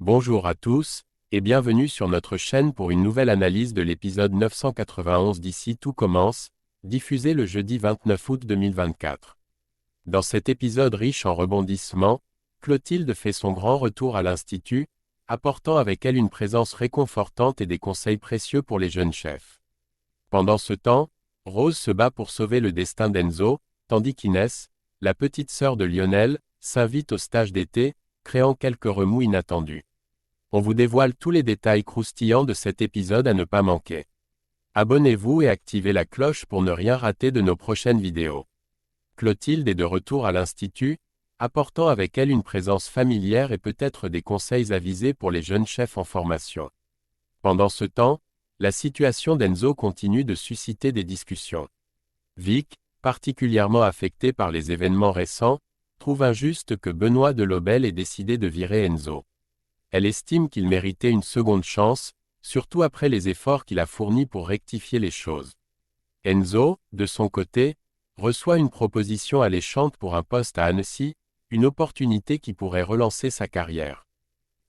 Bonjour à tous, et bienvenue sur notre chaîne pour une nouvelle analyse de l'épisode 991 d'Ici tout commence, diffusé le jeudi 29 août 2024. Dans cet épisode riche en rebondissements, Clotilde fait son grand retour à l'Institut, apportant avec elle une présence réconfortante et des conseils précieux pour les jeunes chefs. Pendant ce temps, Rose se bat pour sauver le destin d'Enzo, tandis qu'Inès, la petite sœur de Lionel, s'invite au stage d'été, créant quelques remous inattendus. On vous dévoile tous les détails croustillants de cet épisode à ne pas manquer. Abonnez-vous et activez la cloche pour ne rien rater de nos prochaines vidéos. Clotilde est de retour à l'Institut, apportant avec elle une présence familière et peut-être des conseils avisés pour les jeunes chefs en formation. Pendant ce temps, la situation d'Enzo continue de susciter des discussions. Vic, particulièrement affecté par les événements récents, trouve injuste que Benoît Delobel ait décidé de virer Enzo. Elle estime qu'il méritait une seconde chance, surtout après les efforts qu'il a fournis pour rectifier les choses. Enzo, de son côté, reçoit une proposition alléchante pour un poste à Annecy, une opportunité qui pourrait relancer sa carrière.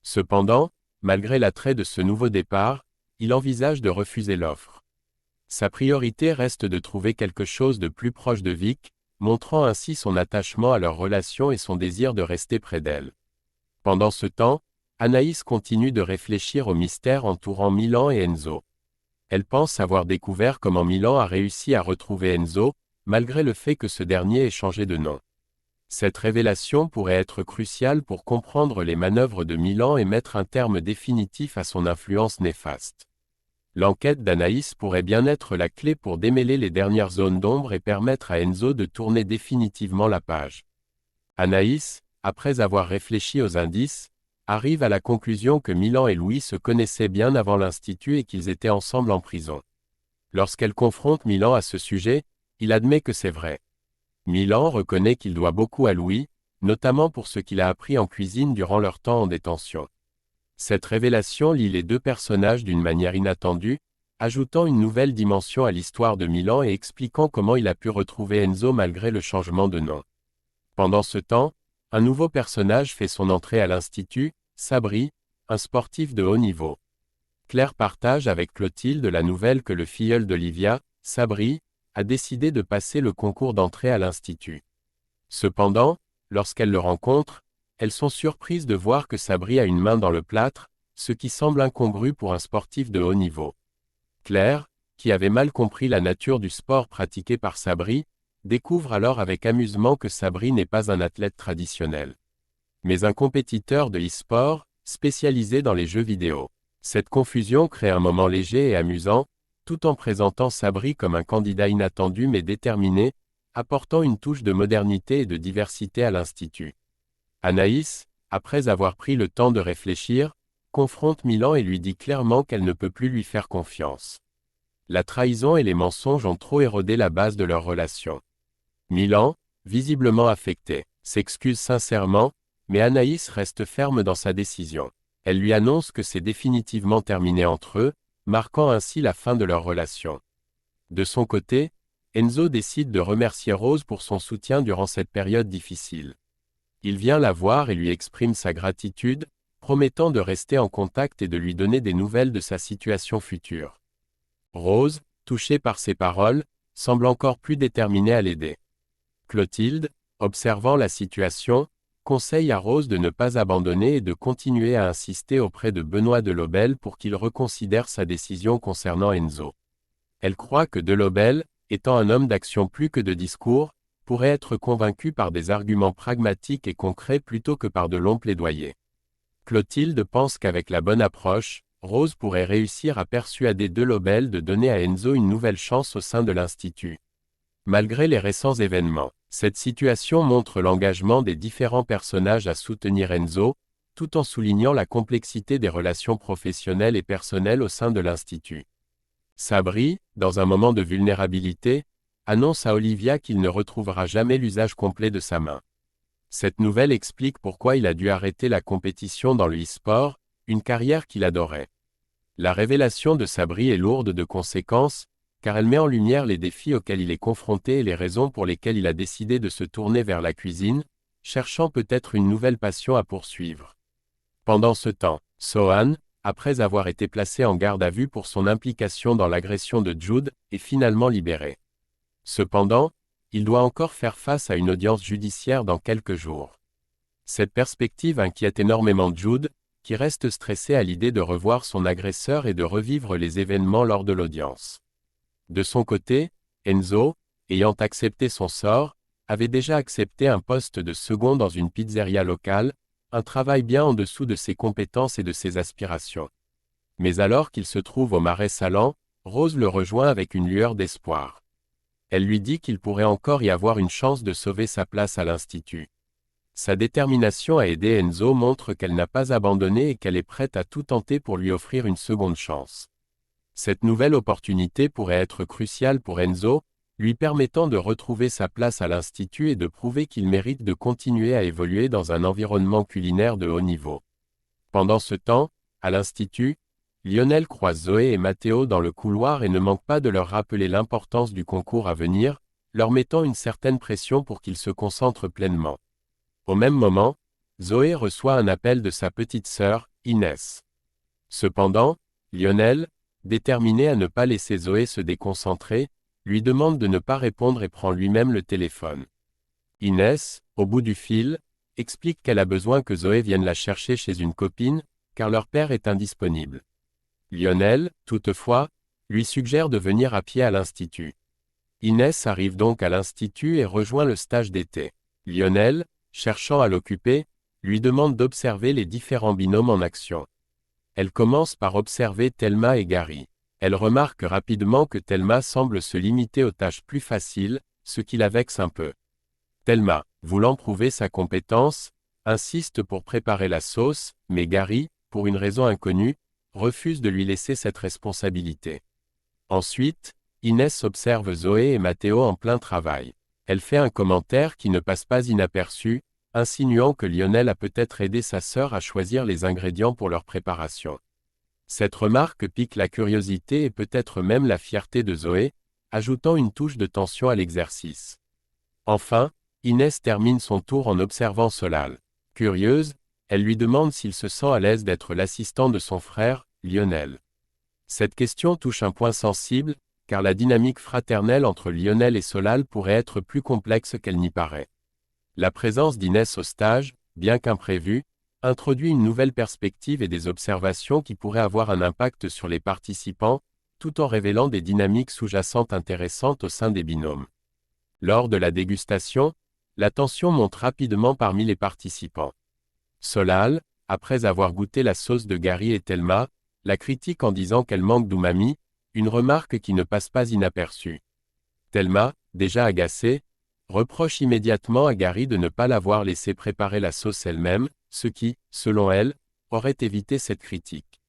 Cependant, malgré l'attrait de ce nouveau départ, il envisage de refuser l'offre. Sa priorité reste de trouver quelque chose de plus proche de Vic, montrant ainsi son attachement à leur relation et son désir de rester près d'elle. Pendant ce temps, Anaïs continue de réfléchir au mystère entourant Milan et Enzo. Elle pense avoir découvert comment Milan a réussi à retrouver Enzo, malgré le fait que ce dernier ait changé de nom. Cette révélation pourrait être cruciale pour comprendre les manœuvres de Milan et mettre un terme définitif à son influence néfaste. L'enquête d'Anaïs pourrait bien être la clé pour démêler les dernières zones d'ombre et permettre à Enzo de tourner définitivement la page. Anaïs, après avoir réfléchi aux indices, arrive à la conclusion que Milan et Louis se connaissaient bien avant l'Institut et qu'ils étaient ensemble en prison. Lorsqu'elle confronte Milan à ce sujet, il admet que c'est vrai. Milan reconnaît qu'il doit beaucoup à Louis, notamment pour ce qu'il a appris en cuisine durant leur temps en détention. Cette révélation lie les deux personnages d'une manière inattendue, ajoutant une nouvelle dimension à l'histoire de Milan et expliquant comment il a pu retrouver Enzo malgré le changement de nom. Pendant ce temps, un nouveau personnage fait son entrée à l'Institut, Sabri, un sportif de haut niveau. Claire partage avec Clotilde la nouvelle que le filleul d'Olivia, Sabri, a décidé de passer le concours d'entrée à l'Institut. Cependant, lorsqu'elles le rencontrent, elles sont surprises de voir que Sabri a une main dans le plâtre, ce qui semble incongru pour un sportif de haut niveau. Claire, qui avait mal compris la nature du sport pratiqué par Sabri, découvre alors avec amusement que Sabri n'est pas un athlète traditionnel, mais un compétiteur de e-sport, spécialisé dans les jeux vidéo. Cette confusion crée un moment léger et amusant, tout en présentant Sabri comme un candidat inattendu mais déterminé, apportant une touche de modernité et de diversité à l'Institut. Anaïs, après avoir pris le temps de réfléchir, confronte Milan et lui dit clairement qu'elle ne peut plus lui faire confiance. La trahison et les mensonges ont trop érodé la base de leur relation. Milan, visiblement affecté, s'excuse sincèrement, mais Anaïs reste ferme dans sa décision. Elle lui annonce que c'est définitivement terminé entre eux, marquant ainsi la fin de leur relation. De son côté, Enzo décide de remercier Rose pour son soutien durant cette période difficile. Il vient la voir et lui exprime sa gratitude, promettant de rester en contact et de lui donner des nouvelles de sa situation future. Rose, touchée par ces paroles, semble encore plus déterminée à l'aider. Clotilde, observant la situation, conseille à Rose de ne pas abandonner et de continuer à insister auprès de Benoît Delobel pour qu'il reconsidère sa décision concernant Enzo. Elle croit que Delobel, étant un homme d'action plus que de discours, pourrait être convaincu par des arguments pragmatiques et concrets plutôt que par de longs plaidoyers. Clotilde pense qu'avec la bonne approche, Rose pourrait réussir à persuader Delobel de donner à Enzo une nouvelle chance au sein de l'Institut. Malgré les récents événements, cette situation montre l'engagement des différents personnages à soutenir Enzo, tout en soulignant la complexité des relations professionnelles et personnelles au sein de l'Institut. Sabri, dans un moment de vulnérabilité, annonce à Olivia qu'il ne retrouvera jamais l'usage complet de sa main. Cette nouvelle explique pourquoi il a dû arrêter la compétition dans le e-sport, une carrière qu'il adorait. La révélation de Sabri est lourde de conséquences, car elle met en lumière les défis auxquels il est confronté et les raisons pour lesquelles il a décidé de se tourner vers la cuisine, cherchant peut-être une nouvelle passion à poursuivre. Pendant ce temps, Sohan, après avoir été placé en garde à vue pour son implication dans l'agression de Jude, est finalement libéré. Cependant, il doit encore faire face à une audience judiciaire dans quelques jours. Cette perspective inquiète énormément Jude, qui reste stressé à l'idée de revoir son agresseur et de revivre les événements lors de l'audience. De son côté, Enzo, ayant accepté son sort, avait déjà accepté un poste de second dans une pizzeria locale, un travail bien en dessous de ses compétences et de ses aspirations. Mais alors qu'il se trouve au Marais Salants, Rose le rejoint avec une lueur d'espoir. Elle lui dit qu'il pourrait encore y avoir une chance de sauver sa place à l'Institut. Sa détermination à aider Enzo montre qu'elle n'a pas abandonné et qu'elle est prête à tout tenter pour lui offrir une seconde chance. Cette nouvelle opportunité pourrait être cruciale pour Enzo, lui permettant de retrouver sa place à l'Institut et de prouver qu'il mérite de continuer à évoluer dans un environnement culinaire de haut niveau. Pendant ce temps, à l'Institut, Lionel croise Zoé et Matteo dans le couloir et ne manque pas de leur rappeler l'importance du concours à venir, leur mettant une certaine pression pour qu'ils se concentrent pleinement. Au même moment, Zoé reçoit un appel de sa petite sœur, Inès. Cependant, Lionel, déterminé à ne pas laisser Zoé se déconcentrer, lui demande de ne pas répondre et prend lui-même le téléphone. Inès, au bout du fil, explique qu'elle a besoin que Zoé vienne la chercher chez une copine, car leur père est indisponible. Lionel, toutefois, lui suggère de venir à pied à l'Institut. Inès arrive donc à l'Institut et rejoint le stage d'été. Lionel, cherchant à l'occuper, lui demande d'observer les différents binômes en action. Elle commence par observer Thelma et Gary. Elle remarque rapidement que Thelma semble se limiter aux tâches plus faciles, ce qui la vexe un peu. Thelma, voulant prouver sa compétence, insiste pour préparer la sauce, mais Gary, pour une raison inconnue, refuse de lui laisser cette responsabilité. Ensuite, Inès observe Zoé et Matteo en plein travail. Elle fait un commentaire qui ne passe pas inaperçu, insinuant que Lionel a peut-être aidé sa sœur à choisir les ingrédients pour leur préparation. Cette remarque pique la curiosité et peut-être même la fierté de Zoé, ajoutant une touche de tension à l'exercice. Enfin, Inès termine son tour en observant Solal. Curieuse, elle lui demande s'il se sent à l'aise d'être l'assistant de son frère, Lionel. Cette question touche un point sensible, car la dynamique fraternelle entre Lionel et Solal pourrait être plus complexe qu'elle n'y paraît. La présence d'Inès au stage, bien qu'imprévue, introduit une nouvelle perspective et des observations qui pourraient avoir un impact sur les participants, tout en révélant des dynamiques sous-jacentes intéressantes au sein des binômes. Lors de la dégustation, la tension monte rapidement parmi les participants. Solal, après avoir goûté la sauce de Gary et Thelma, la critique en disant qu'elle manque d'umami, une remarque qui ne passe pas inaperçue. Thelma, déjà agacée, reproche immédiatement à Gary de ne pas l'avoir laissé préparer la sauce elle-même, ce qui, selon elle, aurait évité cette critique.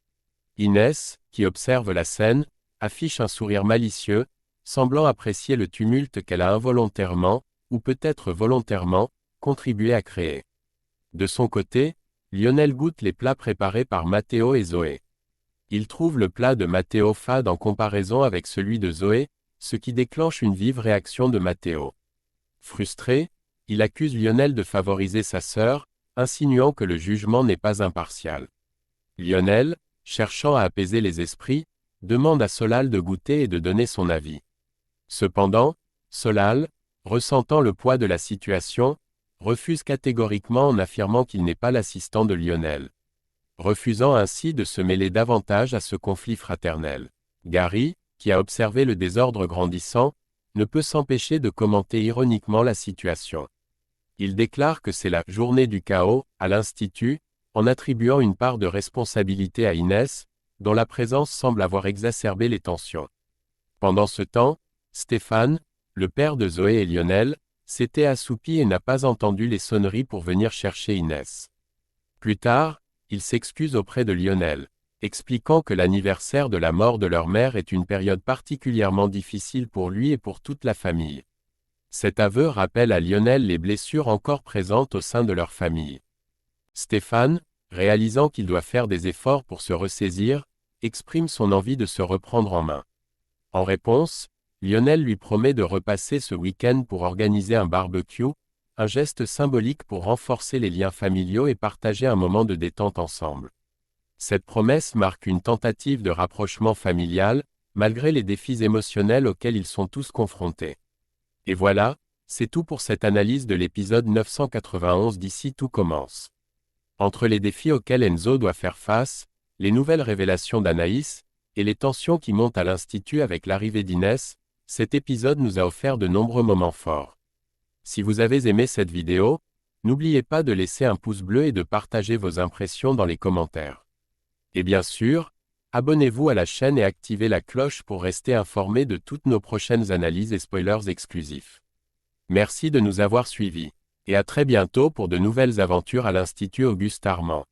Inès, qui observe la scène, affiche un sourire malicieux, semblant apprécier le tumulte qu'elle a involontairement, ou peut-être volontairement, contribué à créer. De son côté, Lionel goûte les plats préparés par Matteo et Zoé. Il trouve le plat de Matteo fade en comparaison avec celui de Zoé, ce qui déclenche une vive réaction de Matteo. Frustré, il accuse Lionel de favoriser sa sœur, insinuant que le jugement n'est pas impartial. Lionel, cherchant à apaiser les esprits, demande à Solal de goûter et de donner son avis. Cependant, Solal, ressentant le poids de la situation, refuse catégoriquement en affirmant qu'il n'est pas l'assistant de Lionel, refusant ainsi de se mêler davantage à ce conflit fraternel. Gary, qui a observé le désordre grandissant, ne peut s'empêcher de commenter ironiquement la situation. Il déclare que c'est la « journée du chaos » à l'Institut, en attribuant une part de responsabilité à Inès, dont la présence semble avoir exacerbé les tensions. Pendant ce temps, Stéphane, le père de Zoé et Lionel, s'était assoupi et n'a pas entendu les sonneries pour venir chercher Inès. Plus tard, il s'excuse auprès de Lionel, expliquant que l'anniversaire de la mort de leur mère est une période particulièrement difficile pour lui et pour toute la famille. Cet aveu rappelle à Lionel les blessures encore présentes au sein de leur famille. Stéphane, réalisant qu'il doit faire des efforts pour se ressaisir, exprime son envie de se reprendre en main. En réponse, Lionel lui promet de repasser ce week-end pour organiser un barbecue, un geste symbolique pour renforcer les liens familiaux et partager un moment de détente ensemble. Cette promesse marque une tentative de rapprochement familial, malgré les défis émotionnels auxquels ils sont tous confrontés. Et voilà, c'est tout pour cette analyse de l'épisode 991 d'Ici tout commence. Entre les défis auxquels Enzo doit faire face, les nouvelles révélations d'Anaïs, et les tensions qui montent à l'Institut avec l'arrivée d'Inès, cet épisode nous a offert de nombreux moments forts. Si vous avez aimé cette vidéo, n'oubliez pas de laisser un pouce bleu et de partager vos impressions dans les commentaires. Et bien sûr, abonnez-vous à la chaîne et activez la cloche pour rester informé de toutes nos prochaines analyses et spoilers exclusifs. Merci de nous avoir suivis. Et à très bientôt pour de nouvelles aventures à l'Institut Auguste Armand.